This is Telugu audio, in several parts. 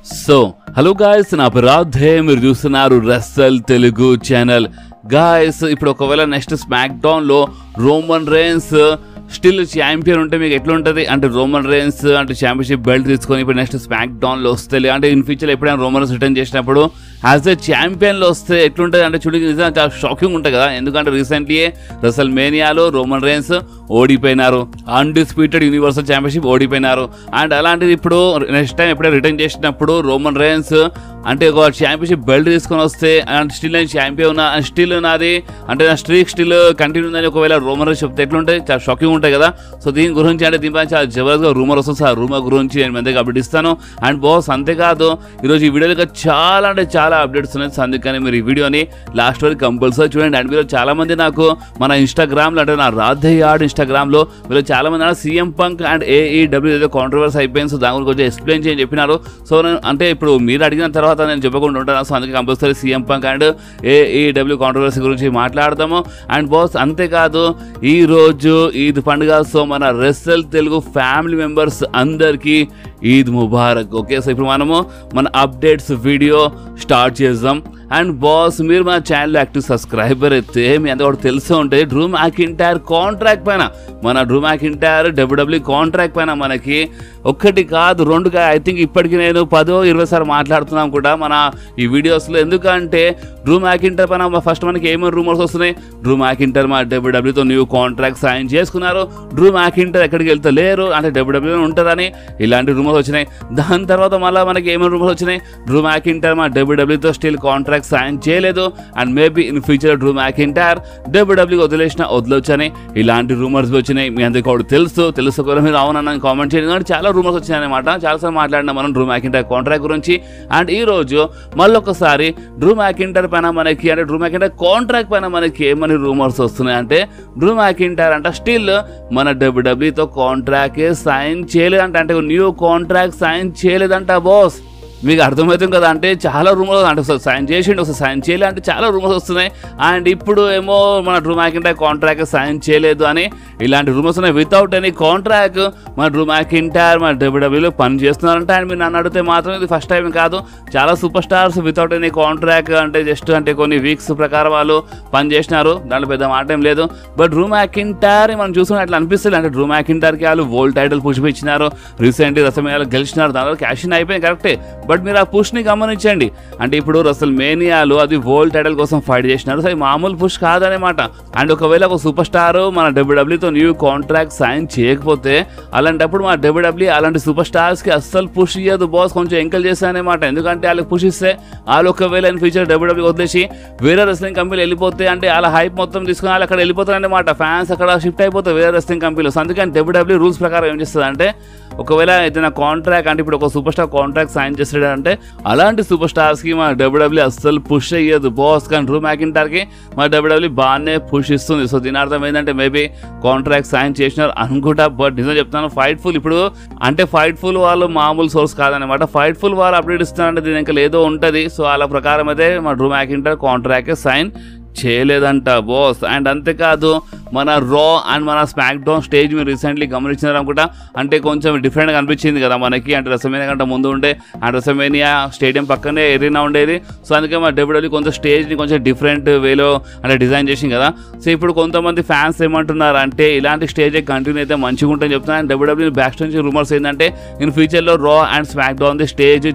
హలో గాయస్, నా పేరు రాధే. మీరు చూస్తున్నారు రెస్సల్ తెలుగు ఛానల్. గాయస్, ఇప్పుడు ఒకవేళ నెక్స్ట్ స్మాక్ డౌన్ లో రోమన్ రేన్స్ స్టిల్ ఛాంపియన్ ఉంటే మీకు ఎట్లా ఉంటుంది అంటే, రోమన్ రేన్స్ అంటే ఛాంపియన్షిప్ బెల్ట్ తీసుకొని ఇప్పుడు నెక్స్ట్ స్మాక్ డౌన్ లో వస్తే అంటే ఇన్ ఫ్యూచర్ ఎప్పుడైనా రోమన్ రేన్స్ రిటర్న్ చేసినప్పుడు యాజ్ ఎ ఛాంపియన్ లో వస్తే ఎట్లుంటుంది అంటే చూడండి, నిజంగా చాలా షాకింగ్ ఉంటుంది కదా. ఎందుకంటే రీసెంట్లీ రెసల్ మేనియాలో రోమన్ రేన్స్ ఓడిపోయినారు, అన్డిస్ప్యూటెడ్ యూనివర్సల్ ఛాంపియన్షిప్ ఓడిపోయినారు. అండ్ అలాంటిది ఇప్పుడు నెక్స్ట్ టైం ఎప్పుడైనా రిటర్న్ చేసినప్పుడు రోమన్ రేన్స్ అంటే ఒక ఛాంపియన్షిప్ బెల్ట్ తీసుకొని వస్తే అండ్ స్టిల్ నేను ఛాంపియన్ ఉన్నా అండ్ స్టిల్ నాది అంటే నా స్ట్రీక్ స్టిల్ కంటిన్యూ ఉందని ఒకవేళ రూమర్ చెప్తే ఎట్లుంటాయి, చాలా షాకింగ్ ఉంటాయి కదా. సో దీని గురించి అంటే దీనిపై చాలా జబర్దస్త్గా రూమర్ వస్తుంది. ఆ రూమర్ గురించి నేను మందికి అప్డేట్ ఇస్తాను. అండ్ బాస్ అంతేకాదు, ఈరోజు ఈ వీడియోలో చాలా అంటే చాలా అప్డేట్స్ ఉన్నాయి. అందుకని మీరు ఈ వీడియోని లాస్ట్ వరకు కంపల్సరీ చూడండి. అండ్ మీరు చాలా మంది నాకు మన ఇన్స్టాగ్రామ్లో అంటే నా రాధే యార్డ్ ఇన్స్టాగ్రామ్లో మీరు చాలా మంది CM Punk అండ్ AEW ఏదో కాంట్రవర్సీ అయిపోయింది. సో దాని గురించి కొంచెం ఎక్స్ప్లెయిన్ చేయని చెప్పినారు. సో నేను అంటే ఇప్పుడు మీరు అడిగిన తర్వాత నేను చెప్పకుండా ఉంటాను. సో అందుకే compulsory CM Punk and AEW controversy గురించి మాట్లాడదాము. అండ్ బాస్ అంతేకాదు, ఈరోజు ఈద్ పండుగ. సో మన రెస్సల్ తెలుగు ఫ్యామిలీ మెంబర్స్ అందరికీ ఈద్ ముబారక్. ఓకే, సో ఇప్పుడు మనము మన అప్డేట్స్ వీడియో స్టార్ట్ చేద్దాం. అండ్ బాస్, మీరు మన ఛానల్ యాక్టివ్ సబ్స్క్రైబర్ అయితే మీ అంతా కూడా తెలిసే ఉంటుంది. డ్రూ మ్యాకింటైర్ కాంట్రాక్ట్ పైన మన డ్రూ మ్యాకింటైర్ WWE కాంట్రాక్ట్ పైన మనకి ఒక్కటి కాదు రెండు కాదు, ఐ థింక్ ఇప్పటికీ నేను 10-20 సార్లు మాట్లాడుతున్నాను కూడా మన ఈ వీడియోస్లో. ఎందుకంటే డ్రూ మ్యాకింటైర్ పైన ఫస్ట్ మనకి ఏమేమి రూమర్స్ వస్తున్నాయి, డ్రూ మ్యాకింటైర్ మా WWEతో న్యూ కాంట్రాక్ట్ సైన్ చేసుకున్నారు, డ్రూ మ్యాకింటైర్ ఎక్కడికి వెళ్తలేరు అంటే WWE ఉంటారని ఇలాంటి రూమర్స్ వచ్చినాయి. దాని తర్వాత మళ్ళీ మనకి ఏమేమి రూమర్స్ వచ్చినాయి, డ్రూ మ్యాకింటైర్ మా WWEతో స్టిల్ కాంట్రాక్ట్ సైన్ చేయలేదు and maybe in future Drew McIntyre WWE వదిలొచ్చని ఇలాంటి రూమర్స్ వచ్చినాయి. మీ అందరికీ కూడా తెలుసు కూడా మీరు అవునని కామెంట్ చేయండి. చాలా రూమర్స్ వచ్చినాయి అనమాట. చాలాసార్లు మాట్లాడినా మనం డ్రూ మ్యాకింటైర్ కాంట్రాక్ట్ గురించి. అండ్ ఈ రోజు మళ్ళీ ఒకసారి డ్రూ మ్యాకింటైర్ పైన మనకి అంటే డ్రూ మ్యాకింటైర్ కాంట్రాక్ట్ పైన మనకి ఏమని రూమర్స్ వస్తున్నాయి అంటే, డ్రూ మ్యాకింటైర్ అంట స్టిల్ మన WWEతో కాంట్రాక్ట్ సైన్ చేయలేదంట, అంటే న్యూ కాంట్రాక్ట్ సైన్ చేయలేదంట. బాస్ మీకు అర్థమవుతుంది కదా, అంటే చాలా రూమర్స్ అంటే ఒకసారి సైన్ చేసిండు ఒకసారి సైన్ చేయలే అంటే చాలా రూమర్స్ వస్తున్నాయి. అండ్ ఇప్పుడు ఏమో మన డ్రూ మ్యాకింటైర్ కాంట్రాక్ట్ సైన్ చేయలేదు అని ఇలాంటి రూమర్స్ ఉన్నాయి. వితౌట్ ఎనీ కాంట్రాక్ట్ మన డ్రూ మ్యాకింటైర్ మన WWEలో పని చేస్తున్నారంటే. అండ్ మీరు నన్ను అడిగితే మాత్రం ఇది ఫస్ట్ టైం కాదు, చాలా super stars without any contract అంటే జస్ట్ అంటే కొన్ని వీక్స్ ప్రకారం వాళ్ళు పని చేసినారు, దాంట్లో పెద్ద మాట ఏం లేదు. బట్ డ్రూ మ్యాకింటైర్ మనం చూసుకుని అట్లా అనిపిస్తుంది. అంటే డ్రూ మ్యాకింటైర్కి వాళ్ళు వరల్డ్ టైటిల్ పుష్ ఇచ్చినారు, రీసెంట్లీ రెసల్మేనియాలో గెలిచినారు, దానివల్ల క్యాష్ ఇన్ అయిపోయింది కరెక్టే. బట్ మీరు ఆ పుష్ని గమనించండి, అంటే ఇప్పుడు రెసల్మేనియాలో అది వరల్డ్ టైటిల్ కోసం ఫైట్ చేసినారు. సో మామూలు పుష్ కాదనమాట. అండ్ ఒకవేళ ఒక సూపర్ స్టార్ మన WWEతో న్యూ కాంట్రాక్ట్ సైన్ చేయకపోతే అలాంటప్పుడు మన WWE అలాంటి సూపర్ స్టార్స్కి అస్సలు పుష్ ఇయ్యదు బాస్, కొంచెం ఎంకల్ చేస్తారనమాట. ఎందుకంటే వాళ్ళకి పుష్ ఇస్తే వాళ్ళు ఒకవేళ ఇన్ ఫ్యూచర్ WWE వదిలేసి వేరే రెస్లింగ్ కంపెనీలు వెళ్ళిపోతే అంటే వాళ్ళ హైప్ మొత్తం తీసుకుని వాళ్ళు అక్కడ వెళ్ళిపోతారనమాట, ఫ్యాన్స్ అక్కడ షిఫ్ట్ అయిపోతారు వేరే రెస్లింగ్ కంపెనీలో. సో అందుకని WWE రూల్స్ ప్రకారం ఏం చేస్తుంది అంటే, ఒకవేళ ఏదైనా కాంట్రాక్ట్ అంటే ఇప్పుడు ఒక సూపర్ స్టార్ కాంట్రాక్ట్ సైన్ చేస్తాడంటే అలాంటి సూపర్ స్టార్స్కి మన WWE అస్సలు పుష్ అయ్యదు బాస్. కానీ డ్రూ మ్యాకింటైర్కి మన WWE బాగానే పుష్ ఇస్తుంది. సో దీని అర్థం ఏంటంటే మేబీ కాంట్రాక్ట్ సైన్ చేసినారు అనుకుంటా. బట్ నిజం చెప్తాను, ఫైట్ఫుల్ ఇప్పుడు అంటే ఫైట్ఫుల్ వాళ్ళు మామూలు సోర్స్ కాదనమాట. ఫైట్ఫుల్ వాళ్ళు అప్డేట్ ఇస్తున్నారంటే దీని ఇంకా ఏదో ఉంటుంది. సో వాళ్ళ ప్రకారం అయితే మన డ్రూ మ్యాకింటైర్ కాంట్రాక్ట్ సైన్ చేయలేదంట బాస్. అండ్ అంతేకాదు, మన రా అండ్ మన స్మాక్ డౌన్ స్టేజ్ మీరు రీసెంట్లీ గమనించినారు అనుకుంటా, అంటే కొంచెం డిఫరెంట్గా అనిపించింది కదా మనకి. అంటే రెసల్మేనియా కంటే ముందు ఉండే అండ్ రెసల్మేనియా స్టేడియం పక్కనే ఎరీనా ఉండేది. సో అందుకే మన WWE కొంచెం స్టేజ్ని కొంచెం డిఫరెంట్ వేలో అంటే డిజైన్ చేసింది కదా. సో ఇప్పుడు కొంతమంది ఫ్యాన్స్ ఏమంటున్నారు అంటే, ఇలాంటి స్టేజ్ కంటిన్యూ అయితే మంచిగా ఉంటుందని చెప్తున్నారు. అండ్ WWE బ్యాక్ నుంచి రూమర్స్ ఏంటంటే ఇన్ ఫ్యూచర్లో రా and smack down the stage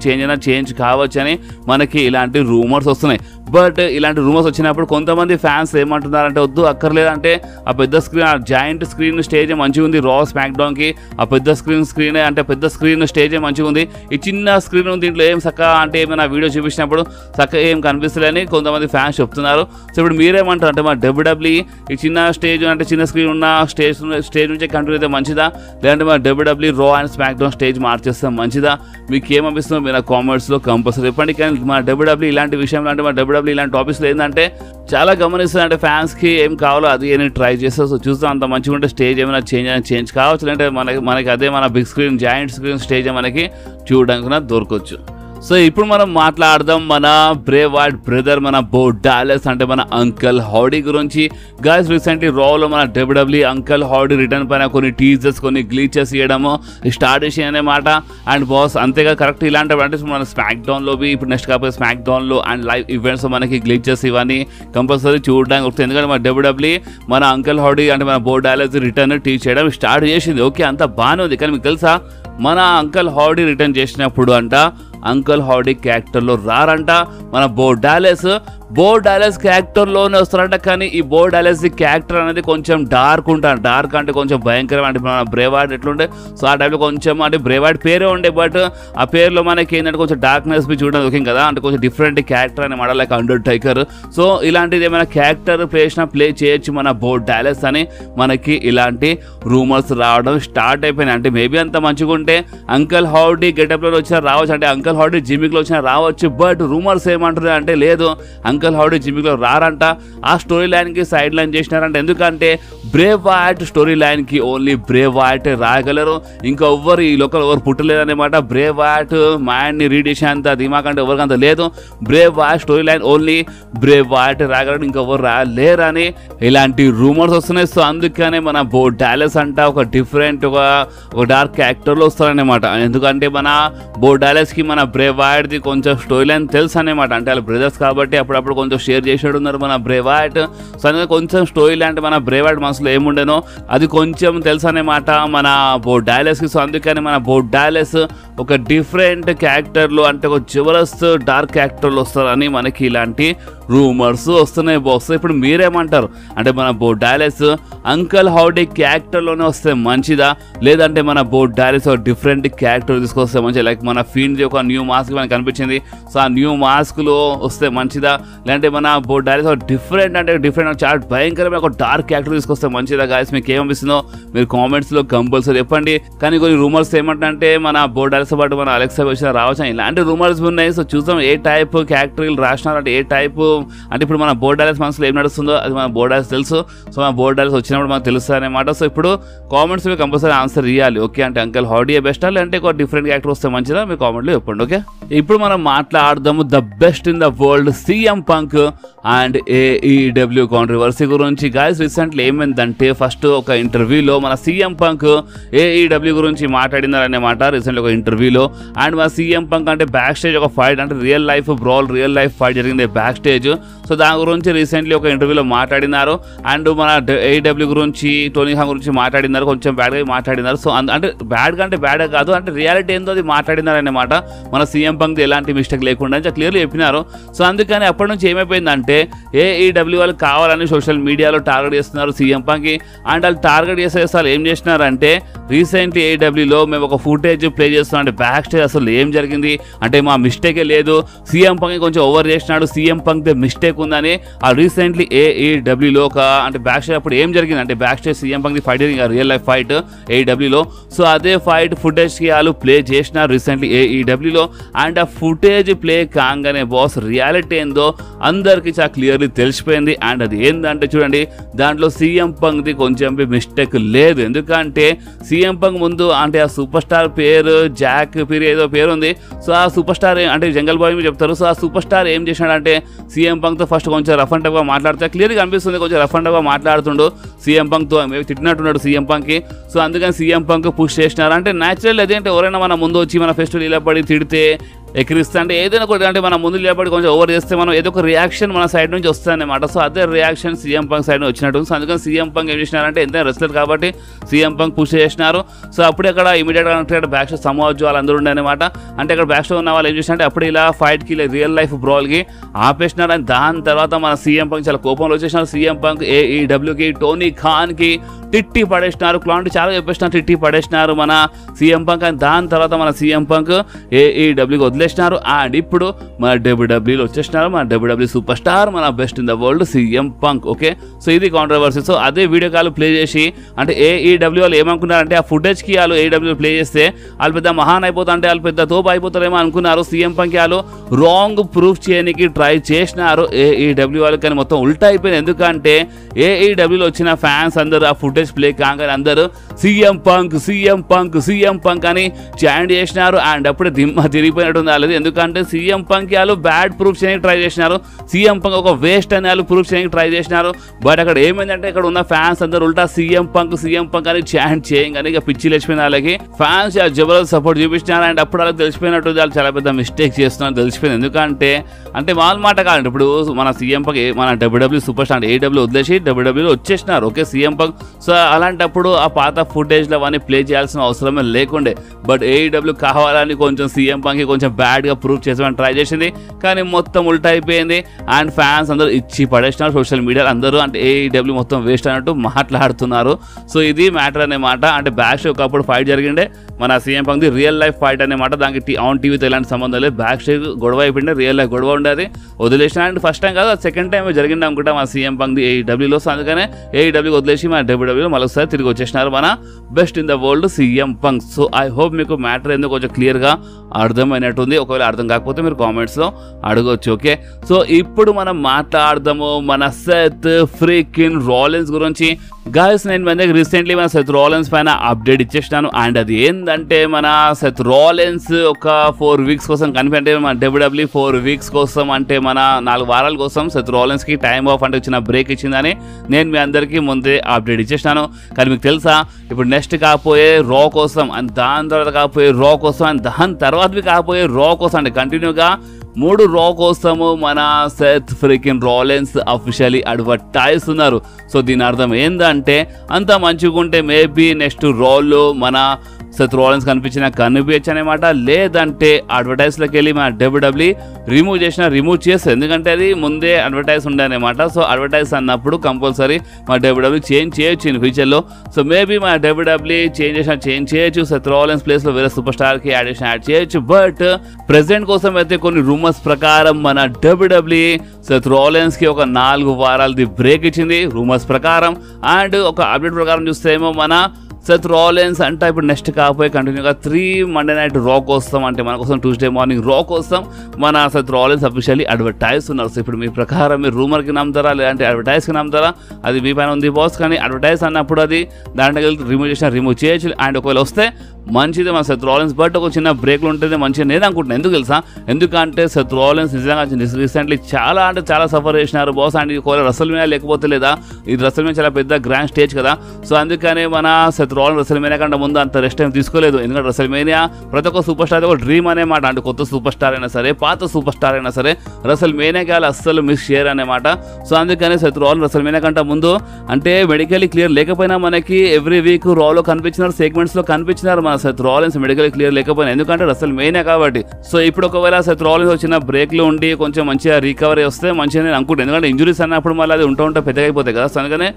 change కావచ్చు అని మనకి ఇలాంటి రూమర్స్ వస్తున్నాయి. బట్ ఇలాంటి రూమర్స్ వచ్చినప్పుడు కొంతమంది ఫ్యాన్స్ ఏమంటున్నారంటే, వద్దు అక్కర్లేదంటే ఆ పెద్ద స్క్రీన్ ఆ జాయింట్ స్క్రీన్ స్టేజ్ మంచిగా ఉంది రా స్మాక్ డౌన్కి, ఆ పెద్ద స్క్రీన్ అంటే పెద్ద స్క్రీన్ స్టేజ్ మంచిగా ఉంది, ఈ చిన్న స్క్రీన్ దీంట్లో ఏం చక్క అంటే ఏమైనా వీడియో చూపించినప్పుడు చక్కగా ఏం కనిపిస్తలేని కొంతమంది ఫ్యాన్స్ చెప్తున్నారు. సో ఇప్పుడు మీరేమంటారు అంటే, మా WWE ఈ చిన్న స్టేజ్ అంటే చిన్న స్క్రీన్ ఉన్న స్టేజ్ నుంచే కంటిన్యూ అయితే మంచిదా, లేదంటే మా WWE రా అండ్ స్మాక్ డౌన్ స్టేజ్ మార్చేస్తాం మంచిదా? మీకు ఏమనిపిస్తుందో మీరు కామెంట్స్లో కంపల్సరీ చెప్పండి. కానీ మా WWE ఇలాంటి విషయంలో అంటే మా WWE ఇలాంటి టాపిక్స్లో ఏంటంటే చాలా గమనిస్తుంది, అంటే ఫ్యాన్స్కి ఏం కావాలో అది అని ట్రై చేస్తారు. సో చూస్తాం అంత మంచిగా ఉంటే స్టేజ్ ఏమైనా చేంజ్ కావచ్చు, అంటే మనకి అదే మన big screen joint screen stage మనకి చూడడానికి దొరకవచ్చు. సో ఇప్పుడు మనం మాట్లాడదాం మన బ్రే వైట్ బ్రదర్ మన బో డాలస్ అంటే మన అంకల్ హౌడీ గురించి. గైస్ రీసెంట్లీ రాలో మన డబ్ల్యూడబ్ల్యూఈ అంకల్ హౌడీ రిటర్న్ పైన కొన్ని టీజర్స్ కొన్ని గ్లీచెస్ ఇవ్వడము స్టార్ట్ చేసి అనమాట. అండ్ బాస్ అంతేగా కరెక్ట్ ఇలాంటి అంటే మన స్మాక్ డౌన్ లో ఇప్పుడు నెక్స్ట్ కాకపోతే స్మాక్ డౌన్ లో అండ్ లైవ్ ఈవెంట్స్ మనకి గ్లీచెస్ ఇవన్నీ కంపల్సరీ చూడడానికి వస్తుంది. ఎందుకంటే మన డబ్ల్యూడబ్ల్యూఈ మన అంకల్ హౌడీ అంటే మన బో డాలస్ రిటర్న్ టీచ్ చేయడం స్టార్ట్ చేసింది. ఓకే అంత బాగానే ఉంది. కానీ మీకు తెలుసా మన అంకల్ హౌడీ రిటర్న్ చేసినప్పుడు అంట అంకల్ హౌడీ క్యారెక్టర్లో రారంట మన బో డాలస్ క్యారెక్టర్లోనే వస్తారంట. కానీ ఈ బో డాలస్ క్యారెక్టర్ అనేది కొంచెం డార్క్ ఉంటారు. డార్క్ అంటే కొంచెం భయంకరం అంటే మన బ్రేవార్డ్ ఎట్లుండే సో ఆ టైంలో కొంచెం అంటే బ్రేవార్డ్ పేరే ఉండే బట్ ఆ పేరులో మనకి ఏంటంటే కొంచెం డార్క్నెస్ బి చూడడం ఓకే కదా అంటే కొంచెం డిఫరెంట్ క్యారెక్టర్ అని మాట లైక్ అండర్టేకర్. సో ఇలాంటిది ఏమైనా క్యారెక్టర్ ప్లే చేయొచ్చు మన బో డాలస్ అని మనకి ఇలాంటి రూమర్స్ రావడం స్టార్ట్ అయిపోయినాయి. అంటే మేబీ అంత మంచిగా ఉంటే అంకల్ హౌడీ గెటప్లో వచ్చినా రావచ్చు అంటే అంకల్ హౌడీ జిమ్మిక్లో వచ్చినా రావచ్చు. బట్ రూమర్స్ ఏమంటుంది అంటే లేదు అంకల్ హౌడీ జిమ్మిక్లో రారంట. ఆ స్టోరీ లైన్కి సైడ్ లైన్ చేసినారంట. ఎందుకంటే బ్రేవ్ వైట్ స్టోరీ లైన్కి ఓన్లీ బ్రేవ్ వైట్ రాగలరు. ఇంకా ఎవ్వరు ఈ లోకల్ ఎవరు పుట్టలేదన్నమాట. బ్రేవ్ వైట్ మైండ్ని రీడ్ చేసేంత దిమాగ్ అంటే ఎవరికంత లేదు. Bray Wyatt story line only Bray Wyatt రాగలరు ఇంకెవ్వరు రాలేరని ఇలాంటి రూమర్స్ వస్తున్నాయి. సో అందుకనే మన బో డాలస్ అంట ఒక డిఫరెంట్ ఒక డార్క్ యాక్టర్లో వస్తారనమాట. ఎందుకంటే మన బో డాలస్కి మన బ్రేవ్ వైట్ది కొంచెం స్టోరీ లైన్ తెలుసు అనమాట. అంటే వాళ్ళ బ్రదర్స్ కాబట్టి అప్పుడప్పుడు కొంచెం షేర్ చేసేడు ఉన్నారు మన బ్రేవ్ వైట్. సో అందుకే కొంచెం స్టోరీ లాంటి మన బ్రేవ్ వైట్ మనసులో ఏముండేనో అది కొంచెం తెలుసు అనమాట మన బో డాలస్కి. సో అందుకని మన బో డాలస్ ఒక డిఫరెంట్ క్యారెక్టర్లు అంటే ఒక జబర్దస్త్ డార్క్ క్యారెక్టర్లు వస్తారని మనకి ఇలాంటి రూమర్స్ వస్తున్నాయి బాక్స్. ఇప్పుడు మీరేమంటారు అంటే మన బో డాలస్ అంకల్ హౌడీ క్యారెక్టర్లోనే వస్తే మంచిదా లేదంటే మన బో డాలస్ ఒక డిఫరెంట్ క్యారెక్టర్ తీసుకొస్తే మంచిదా? లైక్ మన ఫీన్ది ఒక న్యూ మాస్క్ మనకు కనిపించింది. సో ఆ న్యూ మాస్క్లో వస్తే మంచిదా లేదంటే మన బో డాలస్ ఒక డిఫరెంట్ అంటే డిఫరెంట్ చాలా భయంకరమైన ఒక డార్క్ క్యారెక్టర్ తీసుకొస్తే మంచిదా? గాయస్ మీకు ఏమనిపిస్తుందో మీరు కామెంట్స్లో కంపల్సరీ చెప్పండి. కానీ కొన్ని రూమర్స్ ఏమంటే మన బో డాలస్ పాటు మన అలెక్సా వచ్చిన రావచ్చు ఇలాంటి రూమర్స్ ఉన్నాయి. సో చూద్దాం ఏ టైప్ క్యారెక్టర్ రాసినారంటే ఏ టైప్ అంటే ఇప్పుడు మన బో డాలస్ మనసులో ఏం నడుస్తుందో అది మన బో డాలస్ తెలుసు. సో మన బో డాలస్ వచ్చినప్పుడు మనకు తెలుస్తుంది అనమాట. సో ఇప్పుడు కామెంట్స్ మీద కంపల్సరీ ఆన్సర్ ఇవ్వాలి. ఓకే అంటే అంకల్ హౌడీ బెస్టా లేదంటే ఒక డిఫరెంట్ క్యారెక్టర్ వస్తే మంచిదా మీ కామెంట్లో చెప్పండి. ఓకే ఇప్పుడు మనం మాట్లాడదాము the best in the world CM Punk and AEW controversy గురించి. గాయస్ రీసెంట్లీ ఏమైందంటే ఫస్ట్ ఒక ఇంటర్వ్యూలో మన CM Punk AEW గురించి మాట్లాడినారన్నమాట రీసెంట్లీ ఒక ఇంటర్వ్యూలో. అండ్ మన CM Punk అంటే బ్యాక్ స్టేజ్ ఒక ఫైట్ అంటే రియల్ లైఫ్ ఫైట్ జరిగింది బ్యాక్ స్టేజ్. సో దాని గురించి రీసెంట్లీ ఒక ఇంటర్వ్యూలో మాట్లాడినారు. అండ్ మన AEW గురించి టోనీ ఖాన్ గురించి మాట్లాడినారు. కొంచెం బ్యాడ్గా మాట్లాడినారు. సో అంటే బ్యాడ్గా అంటే బ్యాడ్ కాదు అంటే రియాలిటీ ఏందో అది మాట్లాడినారు అన్నమాట. మన CM Punk ఎలాంటి మిస్టేక్ లేకుండా క్లియర్లీ చెప్పినారు. సో అందుకని అప్పటి నుంచి ఏమైపోయిందంటే AEW వాళ్ళు కావాలని సోషల్ మీడియాలో టార్గెట్ చేస్తున్నారు CM Punk కి. అండ్ వాళ్ళు టార్గెట్ చేసే వాళ్ళు ఏం చేసినారంటే రీసెంట్లీ AEWలో మేము ఒక ఫుటేజ్ ప్లే చేస్తున్నాం అంటే బ్యాక్ స్టేజ్ అసలు ఏం జరిగింది అంటే మా మిస్టేకే లేదు CM Punk కొంచెం ఓవర్ చేసినాడు CM Punk మిస్టేక్ ఉందని ఆ రీసెంట్లీ AEWలో ఒక అంటే బ్యాక్ స్టేజ్ అప్పుడు ఏం జరిగింది అంటే back stage CM Punk fight జరిగింది రియల్ లైఫ్ ఫైట్ AEWలో. సో అదే ఫైట్ ఫుటేజ్కి వాళ్ళు ప్లే చేసినారు రీసెంట్లీ AEWలో. అండ్ ఆ ఫుటేజ్ ప్లే కాగానే బాస్ రియాలిటీ ఏందో అందరికీ చాలా క్లియర్లీ తెలిసిపోయింది. అండ్ అది ఏంటంటే చూడండి దాంట్లో CM Punk కొంచెం మిస్టేక్ లేదు. ఎందుకంటే CM Punk ముందు అంటే ఆ సూపర్ స్టార్ పేరు జాక్ పేరు ఏదో పేరు ఉంది. సో ఆ సూపర్ స్టార్ అంటే జంగల్ బాయ్ మీద చెప్తారు. సో ఆ సూపర్ స్టార్ ఏం చేసినాడంటే CM Punkతో ఫస్ట్ కొంచెం రఫ్ అండ్ టఫ్గా మాట్లాడితే క్లియర్గా అనిపిస్తుంది కొంచెం రఫ్ అండ్ టఫ్గా మాట్లాడుతుండు CM Punkతో మేము తిట్టినట్టున్నాడు CM Punkకి. సో అందుకని CM Punk పుష్ చేసినారు. అంటే న్యాచురల్ అదేంటే ఎవరైనా మన ముందు వచ్చి మన ఫెస్టివల్ ఇలా పడి తిడితే ఎక్కిరిస్తా అంటే ఏదైనా ఒకటి అంటే మన ముందు లేపడి కొంచెం ఓవర్ చేస్తే మనం ఏదో ఒక రియాక్షన్ మన సైడ్ నుంచి వస్తుందన్నమాట. సో అదే రియాక్షన్ CM Punk సైడ్ వచ్చినట్టు. సో అందుకని CM Punk ఏం చేసినారంటే ఎంత రెస్లర్ కాబట్టి CM Punk పుష్ చేసినారు. సో అప్పుడే అక్కడ ఇమీడియట్గా అంటే బ్యాక్ స్టేజ్ సమాజ్ వాళ్ళు అందరూ ఉండే అనమాట. అంటే అక్కడ బ్యాక్ స్టేజ్ ఉన్న వాళ్ళు ఏం చేసినారంటే అప్పుడు ఇలా ఫైట్కి రియల్ లైఫ్ బ్రాల్కి ఆపేసినారు. అండ్ దాని తర్వాత మన CM Punk చాలా కోపంలో వచ్చేసినారు. CM Punk AEWకి టోనీ ఖాన్కి తిట్టి పడేసినారు. క్లాంట్ చాలా చెప్పేసినారు తిట్టి పడేసినారు మన CM Punk. అండ్ దాని తర్వాత మన CM Punk AEWకి వదిలేసినారు. అండ్ ఇప్పుడు మన WWEలో వచ్చేసినారు మన WWE సూపర్ స్టార్ మన best in the world CM Punk. Okay so ఇది కాంట్రవర్సీ. సో అదే వీడియో కాల్ ప్లే చేసి అంటే AEW వాళ్ళు ఏమనుకున్నారంటే ఆ ఫుటేజ్కి వాళ్ళు AEW ప్లే చేస్తే వాళ్ళు పెద్ద మహాన్ అయిపోతా అంటే వాళ్ళు పెద్ద తోపు అయిపోతారేమో అనుకున్నారు. CM Punk వాళ్ళు రాంగ్ ప్రూఫ్ చేయడానికి ట్రై చేసినారు AEW వాళ్ళు. కానీ మొత్తం ఉల్టా అయిపోయింది. ఎందుకంటే AEWలో వచ్చిన ఫ్యాన్స్ అందరూ ఆ ఫుటేజ్ ఫుటేజ్ ప్లే కాగానే అందరూ సీఎం పంక్ అని చాంట్ చేసినారు. అండ్ అప్పుడే దిమ్మ తిరిగిపోయినట్టుంది వాళ్ళది. ఎందుకంటే సీఎం పంక్ వాళ్ళు బ్యాడ్ ప్రూఫ్ చేయడానికి ట్రై చేసినారు, సీఎం పంక్ ఒక వేస్ట్ అని వాళ్ళు ప్రూఫ్ చేయడానికి ట్రై చేసినారు. బట్ అక్కడ ఏమైందంటే ఇక్కడ ఉన్న ఫ్యాన్స్ అందరూ ఉల్టా సీఎం పంక్ అని చాంట్ చేయగానే ఇక పిచ్చి లేచిపోయిన వాళ్ళకి ఫ్యాన్స్ జబర్దస్త్ సపోర్ట్ చూపించినారు. అండ్ అప్పుడు వాళ్ళకి తెలిసిపోయినట్టు వాళ్ళు చాలా పెద్ద మిస్టేక్ చేస్తున్నారు తెలిసిపోయింది. ఎందుకంటే వాళ్ళ మాట కాదండి, ఇప్పుడు మన సీఎం పంక్ మన డబ్ల్యూడబ్ల్యూ సూపర్ స్టార్ ఏడబ్ల్యూ వదిలేసి డబ్ల్యూడబ్ల్యూలో వచ్చేసినారు. Okay CM Punk. సో అలాంటప్పుడు ఆ పాత ఫుటేజ్లో అవన్నీ ప్లే చేయాల్సిన అవసరమే లేకుండే. బట్ ఏడబ్ల్యూ కావాలని కొంచెం సీఎం పంక్కి కొంచెం బ్యాడ్గా ప్రూవ్ చేసామని ట్రై చేసింది, కానీ మొత్తం ఉల్టా అయిపోయింది. అండ్ ఫ్యాన్స్ అందరూ ఇచ్చి పడేసినారు సోషల్ మీడియాలో అందరూ. అంటే ఏడబ్ల్యూ మొత్తం వేస్ట్ అన్నట్టు మాట్లాడుతున్నారు. సో ఇది మ్యాటర్ అనేమాట. అంటే బ్యాక్ ఒకప్పుడు ఫైట్ జరిగిండే మన సీఎం పంక్ది రియల్ లైఫ్ ఫైట్ అనేమాట. దానికి ఆన్ టీవీతో ఎలాంటి సంబంధం లేదు. బ్యాక్ స్టేజ్ గొడవ అయిపోయింది, రియల్ లైఫ్ గొడవ ఉండేది వదిలేసిన. అండ్ ఫస్ట్ టైం కాదు సెకండ్ టైం జరిగింది అనుకుంటా మన సీఎం పంక్ది ఏఈడబ్ల్యూలో. సో అందుకనే ఏఈడబ్ల్యూ వదిలేసి మన డబ్ల్యూడబ్ల్యూలో మళ్ళొకసారి తిరిగి వచ్చేసినారు మన best in the world CM Punk. So I hope మీకు మ్యాటర్ ఎందుకు కొంచెం క్లియర్గా అర్థమైనట్టుంది. ఒకవేళ అర్థం కాకపోతే మీరు కామెంట్స్లో అడగొచ్చు. ఓకే సో ఇప్పుడు మనం మాట్లాడదాము మన సెత్ ఫ్రీకిన్ రాలిన్స్ గురించి. గాయస్ నేను మన దగ్గర రీసెంట్లీ మన సెత్ రాలిన్స్ పైన అప్డేట్ ఇచ్చేసినాను. అండ్ అది ఏంటంటే మన సెత్ రాలిన్స్ ఒక 4 వీక్స్ కోసం కనిపెట్టే మన డబ్ల్యూడబ్ల్యూ 4 వీక్స్ కోసం అంటే మన 4 వారాల కోసం సెత్ రాలిన్స్కి టైమ్ ఆఫ్ అంటే చిన్న బ్రేక్ ఇచ్చిందని నేను మీ అందరికీ ముందే అప్డేట్ ఇచ్చేసినాను. కానీ మీకు తెలుసా ఇప్పుడు నెక్స్ట్ కాకపోయే రా కోసం అండ్ దాని తర్వాత కాకపోయే రా కోసం అండ్ దాని తర్వాత కాకపోయే రా కోసం అంటే కంటిన్యూగా 3 రా కోసము మన Seth freaking Rollins officially advertise ఉన్నారు. సో దీని అర్థం ఏంటంటే అంత మంచిగా ఉంటే మేబీ నెక్స్ట్ రాలో మన సెత్ రాలిన్స్ కనిపించచ్చు అనమాట. లేదంటే అడ్వర్టైజ్లోకి వెళ్ళి మన డబ్ల్యూడబ్ల్యూ రిమూవ్ చేస్తారు, ఎందుకంటే అది ముందే అడ్వర్టైజ్ ఉండే అనమాట. సో అడ్వర్టైజ్ అన్నప్పుడు కంపల్సరీ మా డబ్ల్యూడబ్ల్యూ చేంజ్ చేయొచ్చు ఇన్ ఫ్యూచర్లో. సో మేబీ మా డబ్ల్యూడబ్ల్యూ చేంజ్ చేయొచ్చు, సెత్ రాలిన్స్ ప్లేస్లో వేరే సూపర్ స్టార్కి యాడ్ చేయొచ్చు. బట్ ప్రెసెంట్ కోసం అయితే కొన్ని రూమర్స్ ప్రకారం మన డబ్ల్యూడబ్ల్యూ సెత్ రాలిన్స్కి ఒక 4 వారాలది బ్రేక్ ఇచ్చింది రూమర్స్ ప్రకారం. అండ్ ఒక అప్డేట్ ప్రకారం చూస్తే ఏమో మన సెత్ రాలిన్స్ అంటే ఇప్పుడు నెక్స్ట్ కాకపోయి కంటిన్యూగా 3 మండే నైట్ రా కోసం అంటే మన కోసం ట్యూస్డే మార్నింగ్ రా కోసం మన సెత్ రాలిన్స్ అఫీషియల్లీ అడ్వర్టైజ్ ఉన్నారు. సో ఇప్పుడు మీ ప్రకారం మీరు రూమర్కి నమ్ముతారా లేదంటే అడ్వర్టైజ్కి నమ్ముతారా అది మీ పైన ఉంది బాస్. కానీ అడ్వర్టైజ్ అన్నప్పుడు అది దాంట్లోకి వెళ్ళి రిమూవ్ చేయొచ్చు. అండ్ ఒకవేళ వస్తే మంచిది మన సెత్ రాలిన్స్. బట్ ఒక చిన్న బ్రేక్లు ఉంటుంది మంచిగా నేను అనుకుంటున్నాను. ఎందుకు తెలుసా, ఎందుకంటే సెత్ రాలిన్స్ నిజంగా రీసెంట్లీ చాలా అంటే చాలా సఫర్ చేసినారు బాస్. అండ్ ఒకవేళ రసల్మేనియా లేకపోతే లేదా ఇది రసల్మేనియా చాలా పెద్ద గ్రాండ్ స్టేజ్ కదా. సో అందుకనే మన సెత్ రాలిన్స్ రసల్మేనియా కంటే ముందు అంత రెస్ట్ టైం తీసుకోలేదు. ఎందుకంటే రసల్మేనియా ప్రతి ఒక్క సూపర్ స్టార్ ఒక డ్రీమ్ అనేమాట. అంటే కొత్త సూపర్ స్టార్ అయినా సరే పాత సూపర్ స్టార్ అయినా సరే రసల్మేనియాకి వాళ్ళు అస్సలు మిస్ చేయరు అనమాట. సో అందుకనే సెత్ రాలిన్స్ రసల్మేనియా కంటే ముందు అంటే మెడికల్లీ క్లియర్ లేకపోయినా మనకి ఎవ్రీ వీక్ రాలో కనిపించినారు, సెగ్మెంట్స్లో కనిపించినారు మన సెత్ రాలిన్స్ మెడికల్ క్లియర్ లేకపోయినా, ఎందుకంటే రసల్మేనియా కాబట్టి. సో ఇప్పుడు ఒకవేళ సెత్ రాలిన్స్ వచ్చిన బ్రేక్లో ఉండి కొంచెం మంచిగా రికవరీ వస్తే మంచిగా నేను అనుకుంటాను. ఎందుకంటే ఇంజురీస్ అన్నప్పుడు మళ్ళీ అది ఉంటూ పెద్దగా అయిపోతాయి కదా. సో అందుకనే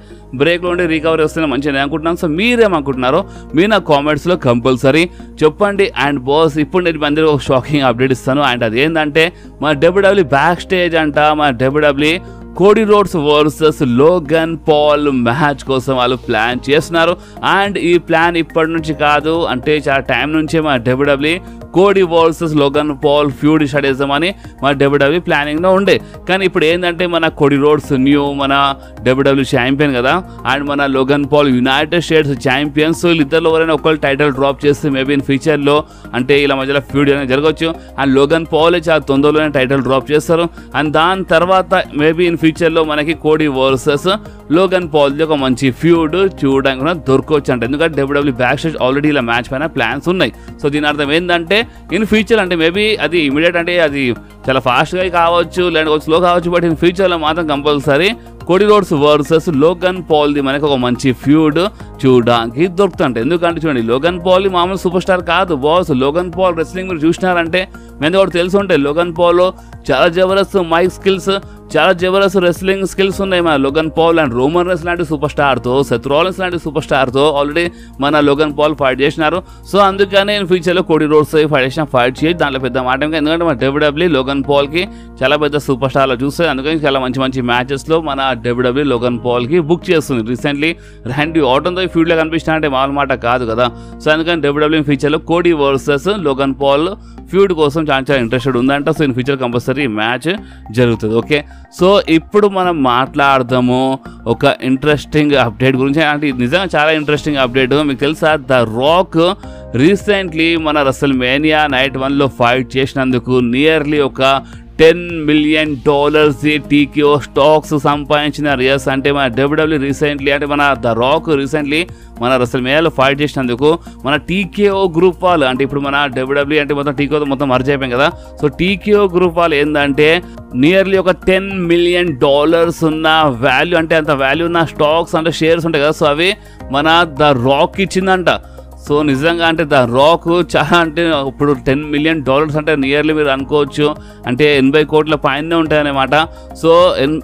బ్రేక్లో ఉండి రికవరీ వస్తే మంచిగా నేను అనుకుంటున్నాను. సో మీరేమనుకుంటున్నారో మీరు నా కామెంట్స్లో కంపల్సరీ చెప్పండి. అండ్ బాస్ ఇప్పుడు నేను అందరూ ఒక షాకింగ్ అప్డేట్ ఇస్తాను. అండ్ అది ఏంటంటే మన డబ్ల్యూడబ్ల్యూ బ్యాక్ స్టేజ్ అంట మన W W Cody Rhodes versus Logan Paul match కోసం వాళ్ళు ప్లాన్ చేస్తున్నారు. అండ్ ఈ ప్లాన్ ఇప్పటి నుంచి కాదు, అంటే చాలా టైం నుంచే మన W W Cody versus Logan Paul feud start చేద్దామని మన డబ్ల్యూడబ్ల్యూ ప్లానింగ్లో ఉండే. కానీ ఇప్పుడు ఏంటంటే మన కోడీ రోడ్స్ మన డబ్ల్యూడబ్ల్యూ ఛాంపియన్ కదా, అండ్ మన Logan Paul United States champions. So వీళ్ళిద్దరిలో ఎవరైనా ఒకళ్ళు టైటిల్ డ్రాప్ చేస్తే మేబీ ఇన్ ఫ్యూచర్లో అంటే ఇలా మధ్యలో ఫ్యూడ్ అనేది జరగవచ్చు. అండ్ లోగన్ పాల్ చాలా తొందరలోనే టైటిల్ డ్రాప్ చేస్తారు. అండ్ దాని తర్వాత మేబీ ఇన్ ఫ్యూచర్లో మనకి కోడీ వర్సెస్ లోగన్ పాల్ది ఒక మంచి ఫ్యూడ్ చూడడానికి దొరకవచ్చు అంట. ఎందుకంటే డబ్ల్యూడబ్ల్యూ బ్యాక్ స్టేజ్ ఆల్రెడీ ఇలా మ్యాచ్ పైన ప్లాన్స్ ఉన్నాయి. సో దీని అర్థం ఏంటంటే ఇన్ ఫ్యూచర్ అంటే మేబీ అది ఇమీడియట్ అంటే అది చాలా ఫాస్ట్గా కావచ్చు లేదంటే స్లో కావచ్చు, బట్ ఇన్ ఫ్యూచర్లో మాత్రం compulsory Cody Rhodes versus Logan పాల్ది మనకి ఒక మంచి ఫ్యూడ్ చూడడానికి దొరుకుతుంట. ఎందుకంటే చూడండి లోగన్ పాల్ మామూలు సూపర్ స్టార్ కాదు బాస్. లోగన్ పాల్ రెస్లింగ్ మీరు చూసినారంటే మేము కూడా తెలిసి ఉంటాయి. లోగన్ పాల్లో చాలా జబర్దస్త్ మైక్ స్కిల్స్, చాలా జబర్దస్త్ రెస్లింగ్ స్కిల్స్ ఉన్నాయి మన Logan Paul. And Roman Reigns లాంటి సూపర్ స్టార్తో, సెత్ రాలిన్స్ లాంటి సూపర్ స్టార్తో ఆల్రెడీ మన లోగన్ పాల్ ఫైట్ చేసినారు. సో అందుకనే నేను ఫ్యూచర్లో కోడీ రోడ్స్ ఫైట్ చేయొచ్చు, దాంట్లో పెద్ద మాట. ఎందుకంటే మన డబ్ల్యూడబ్ల్యూ లోగన్ పాల్కి చాలా పెద్ద సూపర్ స్టార్లో చూస్తే అందుకని చాలా మంచి మంచి మ్యాచెస్లో మన డబ్ల్యూడబ్ల్యూ లోగన్ పాల్కి బుక్ చేస్తుంది. రీసెంట్లీ ర్యాండీ ఆర్టన్తో ఈ ఫీల్డ్లో కనిపిస్తున్నా అంటే మామూలు మాట కాదు కదా. సో అందుకని డబ్ల్యూడబ్ల్యూ ఫ్యూచర్లో Cody versus Logan Paul feud కోసం చాలా ఇంట్రెస్టెడ్ ఉందంట. So in future compulsory compulsory match జరుగుతుంది. ఓకే, సో ఇప్పుడు మనం మాట్లాడదాము ఒక ఇంట్రెస్టింగ్ అప్డేట్ గురించి. అంటే నిజంగా చాలా ఇంట్రెస్టింగ్ అప్డేట్. మీకు తెలుసా, ద రాక్ రీసెంట్లీ మన రెసల్మేనియా నైట్ 1లో ఫైట్ చేసినందుకు నియర్లీ ఒక $10 million TKO స్టాక్స్ సంపాదించినారు. ఎస్, అంటే మన WWE రీసెంట్లీ, అంటే మన ద రాక్ రీసెంట్లీ మన రెసల్మేనియాలో ఫైట్ చేసినందుకు మన TKO గ్రూప్ వాళ్ళు, అంటే ఇప్పుడు మన WWE అంటే మొత్తం TKO మొత్తం మర్జ్ అయిపోయాం కదా. సో TKO గ్రూప్ వాళ్ళు ఏంటంటే నియర్లీ ఒక $10 million ఉన్న వాల్యూ, అంటే అంత వాల్యూ ఉన్న స్టాక్స్ అంటే షేర్స్ ఉంటాయి కదా, సో అవి మన ద రాక్ ఇచ్చిందంట. సో నిజంగా అంటే ద రాక్ చాలా, అంటే ఇప్పుడు $10 million అంటే నియర్లీ మీరు అనుకోవచ్చు అంటే 80 కోట్ల పైనే ఉంటాయన్నమాట. సో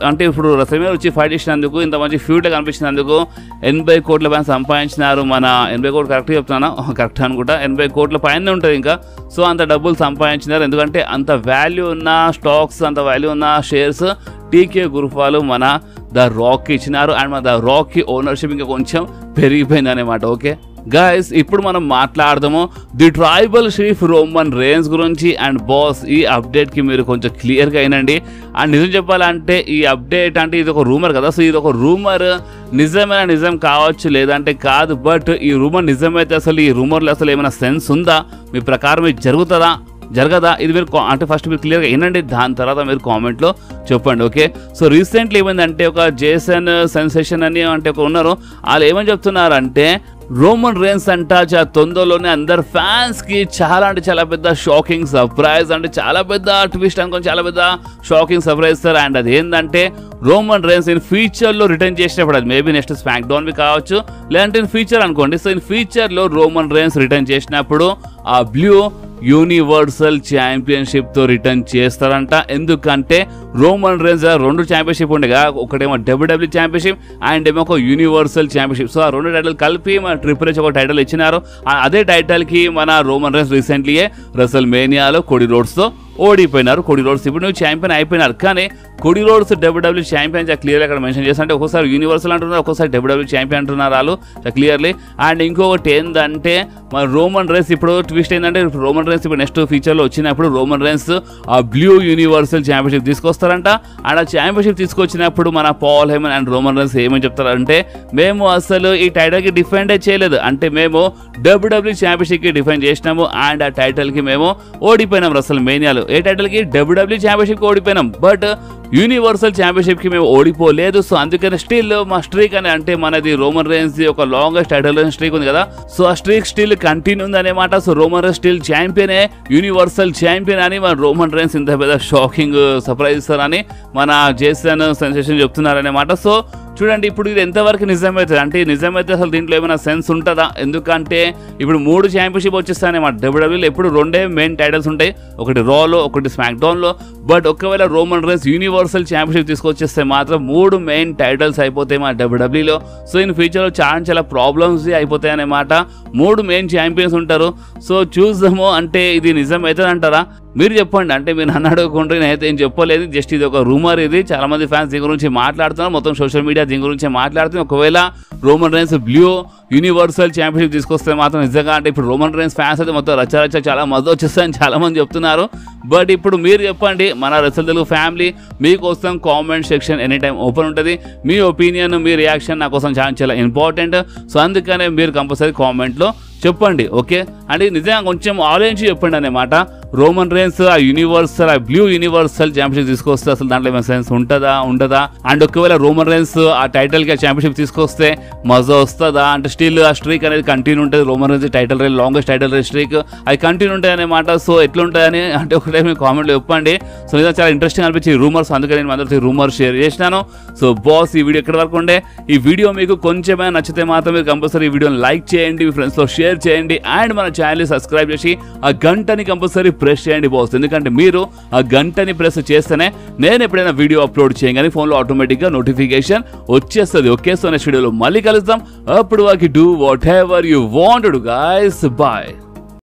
అంటే ఇప్పుడు రెసల్మేనియా వచ్చి ఫైట్ చేసినందుకు, ఇంత మంచి ఫ్యూడ్గా కనిపించినందుకు 80 కోట్ల పైన సంపాదించినారు. మన 80 కోట్లు కరెక్ట్గా చెప్తున్నాను, కరెక్ట్ అనుకుంటా, 80 కోట్ల పైనే ఉంటుంది ఇంకా. సో అంత డబ్బులు సంపాదించినారు, ఎందుకంటే అంత వాల్యూ ఉన్న స్టాక్స్, అంత వాల్యూ ఉన్న షేర్స్ TKO గ్రూప్ వాళ్ళు మన ద రాక్కి ఇచ్చినారు. అండ్ మన ద రాక్కి ఓనర్షిప్ ఇంకా కొంచెం పెరిగిపోయింది అనమాట. ఓకే గైస్, ఇప్పుడు మనం మాట్లాడదాము the tribal chief Roman rains గురించి. అండ్ బాస్, ఈ అప్డేట్కి మీరు కొంచెం క్లియర్గా అయినండి. అండ్ నిజం చెప్పాలంటే ఈ అప్డేట్ అంటే ఇది ఒక రూమర్ కదా, సో ఇది ఒక రూమర్, నిజమైన నిజం కావచ్చు లేదంటే కాదు. బట్ ఈ రూమర్ నిజమైతే అసలు ఈ రూమర్లో అసలు ఏమైనా సెన్స్ ఉందా, మీ ప్రకారం ఇది జరుగుతుందా జరగదా, ఇది మీరు అంటే ఫస్ట్ మీరు క్లియర్గా వినండి, దాని తర్వాత మీరు కామెంట్లో చెప్పండి. ఓకే, సో రీసెంట్లీ ఏమైందంటే ఒక జేసన్ సెన్సేషన్ అని అంటే ఒక ఉన్నారు, వాళ్ళు ఏమని చెప్తున్నారంటే రోమన్ రేన్స్ అంట చాలా తొందరలోనే అందరు ఫ్యాన్స్కి చాలా అంటే చాలా పెద్ద షాకింగ్ సర్ప్రైజ్, అంటే చాలా పెద్ద ట్విస్ట్ అనుకోని చాలా పెద్ద షాకింగ్ సర్ప్రైజ్ సార్. అండ్ అది ఏంటంటే రోమన్ రేన్స్ ఇన్ ఫ్యూచర్లో రిటర్న్ చేసినప్పుడు, అది మేబీ నెక్స్ట్ స్మాక్ డౌన్వి కావచ్చు, లేదంటే ఇన్ ఫ్యూచర్ అనుకోండి. సో ఇన్ ఫ్యూచర్లో రోమన్ రేన్స్ రిటర్న్ చేసినప్పుడు ఆ బ్లూ యూనివర్సల్ ఛాంపియన్షిప్తో రిటర్న్ చేస్తారంట. ఎందుకంటే రోమన్ రేన్స్ 2 ఛాంపియన్షిప్ ఉండగా, ఒకటేమో WWE ఛాంపియన్షిప్ అండ్ ఏమో ఒక యూనివర్సల్ ఛాంపియన్షిప్. సో ఆ 2 టైటిల్ కలిపి మన ట్రిపుల్ హెచ్ ఒక టైటిల్ ఇచ్చినారు. అదే టైటిల్కి మన రోమన్ రేన్స్ రీసెంట్లీయే రెసల్మేనియాలో కోడీ రోడ్స్తో ఓడిపోయినారు. కోడీ రోడ్స్ ఇప్పుడు నువ్వు ఛాంపియన్ అయిపోయినారు, కానీ కోడీ రోడ్స్ WWE ఛాంపియన్ చాలా క్లియర్గా అక్కడ మెన్షన్ చేస్తారు. అంటే ఒక్కోసారి యూనివర్సల్ అంటున్నారు, ఒక్కోసారి WWE ఛాంపియన్ అంటున్నారు వాళ్ళు క్లియర్లీ. అండ్ ఇంకొకటి ఏంటంటే మన రోమన్ రేన్స్ ఇప్పుడు ట్విస్ట్ ఏంటంటే, రోమన్ రేన్స్ ఇప్పుడు నెక్స్ట్ ఫ్యూచర్లో వచ్చినప్పుడు రోమన్ రేన్స్ ఆ బ్లూ యూనివర్సల్ ఛాంపియన్షిప్ తీసుకొస్తారంట. అండ్ ఆ ఛాంపియన్షిప్ తీసుకొచ్చినప్పుడు మన Paul Heyman and Roman Reigns ఏమని చెప్తారంటే, మేము అసలు ఈ టైటిల్కి డిఫెండే చేయలేదు, అంటే మేము WWE ఛాంపియన్షిప్కి డిఫెండ్ చేసినాము అండ్ ఆ టైటిల్కి మేము ఓడిపోయినాం. రెసల్మేనియాలో ఏ టైటిల్కి WWE ఛాంపియన్షిప్కి ఓడిపోయినాం, బట్ యూనివర్సల్ ఛాంపియన్షిప్కి మేము ఓడిపోలేదు. సో అందుకని స్టిల్ మా స్ట్రీక్ అని, అంటే మనది రోమన్ రేన్స్ ఒక లాంగెస్ట్ టైటిల్ స్ట్రీక్ ఉంది కదా, సో ఆ స్ట్రీక్ స్టిల్ కంటిన్యూ ఉంది అనమాట. సో రోమన్ రేన్స్ స్టిల్ ఛాంపియనే, యూనివర్సల్ ఛాంపియన్ అని మన రోమన్ రేన్స్ ఇంత పెద్ద షాకింగ్ సర్ప్రైజ్ ఇస్తారని మన జేసన్ సెన్సేషన్ చెప్తున్నారనమాట. సో చూడండి, ఇప్పుడు ఇది ఎంతవరకు నిజమైతుంది, అంటే నిజమైతే అసలు దీంట్లో ఏమైనా సెన్స్ ఉంటుందా, ఎందుకంటే ఇప్పుడు 3 ఛాంపియన్షిప్ వచ్చేస్తాయన్నమాట. WWEలో ఎప్పుడు 2 మెయిన్ టైటిల్స్ ఉంటాయి, ఒకటి రాలో ఒకటి స్మాక్ డౌన్లో. బట్ ఒకవేళ రోమన్ రేన్స్ యూనివర్సల్ ఛాంపియన్షిప్ తీసుకొచ్చేస్తే మాత్రం 3 మెయిన్ టైటిల్స్ అయిపోతాయి మా WWEలో. సో ఇన్ ఫ్యూచర్లో చాలా ప్రాబ్లమ్స్ అయిపోతాయి అన్నమాట. 3 మెయిన్ ఛాంపియన్స్ ఉంటారు. సో చూద్దాము, అంటే ఇది నిజం అవుతుంది అంటారా, మీరు చెప్పండి. అంటే మీరు నన్ను అడగకుండా నేనైతే ఏం చెప్పలేదు, జస్ట్ ఇది ఒక రూమర్. ఇది చాలా మంది ఫ్యాన్స్ దీని గురించి మాట్లాడుతున్నారు, మొత్తం సోషల్ మీడియా దీని గురించి మాట్లాడుతుంది. ఒకవేళ Roman rains blue universal championship తీసుకొస్తే మాత్రం నిజంగా, అంటే ఇప్పుడు రోమన్ రేన్స్ ఫ్యాన్స్ అయితే మొత్తం రచ్చ చాలా మజా వచ్చేస్తాయని చాలా మంది చెప్తున్నారు. బట్ ఇప్పుడు మీరు చెప్పండి, మన రెసల్ తెలుగు ఫ్యామిలీ మీకోసం comment section any time open ఉంటుంది. మీ ఒపీనియన్, మీ రియాక్షన్ నా కోసం చాలా ఇంపార్టెంట్. సో అందుకనే మీరు కంపల్సరీ కామెంట్లో చెప్పండి. ఓకే, అంటే నిజంగా కొంచెం ఆలోచించి చెప్పండి అన్నమాట. రోమన్ రేన్స్ ఆ యూనివర్సల్, ఆ బ్లూ యూనివర్సల్ ఛాంపియన్షిప్ తీసుకొస్తే అసలు దాంట్లో ఏమైనా సెన్స్ ఉంటుందా ఉండదా, అండ్ ఒకవేళ రోమన్ రేన్స్ ఆ టైటిల్కి ఆ ఛాంపియన్షిప్ తీసుకొస్తే మజా వస్తుందా, అంటే స్టిల్ ఆ స్ట్రీక్ అనేది కంటిన్యూ ఉంటుంది. Roman Reigns title race longest title race streak అది కంటిన్యూ ఉంటుంది అనమాట. సో ఎట్లుంటుందని అంటే ఒకటే మీ కామెంట్లో చెప్పండి. సో నిజంగా చాలా ఇంట్రెస్టింగ్ అనిపించి రూమర్స్, అందుకే నేను అందరితో రూమర్ షేర్ చేసినాను. సో బాస్, ఈ వీడియో ఎక్కడి వరకు ఉండే, ఈ వీడియో మీకు కొంచెమైనా నచ్చితే మాత్రం మీరు కంపల్సరీ ఈ వీడియోని లైక్ చేయండి, మీ ఫ్రెండ్స్తో షేర్ చేయండి అండ్ మన ఛానల్ని సబ్స్క్రైబ్ చేసి ఆ గంటని కంపల్సరీ ప్రెస్ చేయండి బాస్. ఎందుకంటే మీరు ఆ గంటని ప్రెస్ చేస్తేనే నేను ఎప్పుడైనా వీడియో అప్లోడ్ చేయగానే ఫోన్లో ఆటోమేటిక్గా నోటిఫికేషన్ వచ్చేస్తుంది. ఓకే, సో నెక్స్ట్ వీడియోలో మళ్ళీ కలుద్దాం. అప్పుడు వాకి do whatever you want to guys. Bye.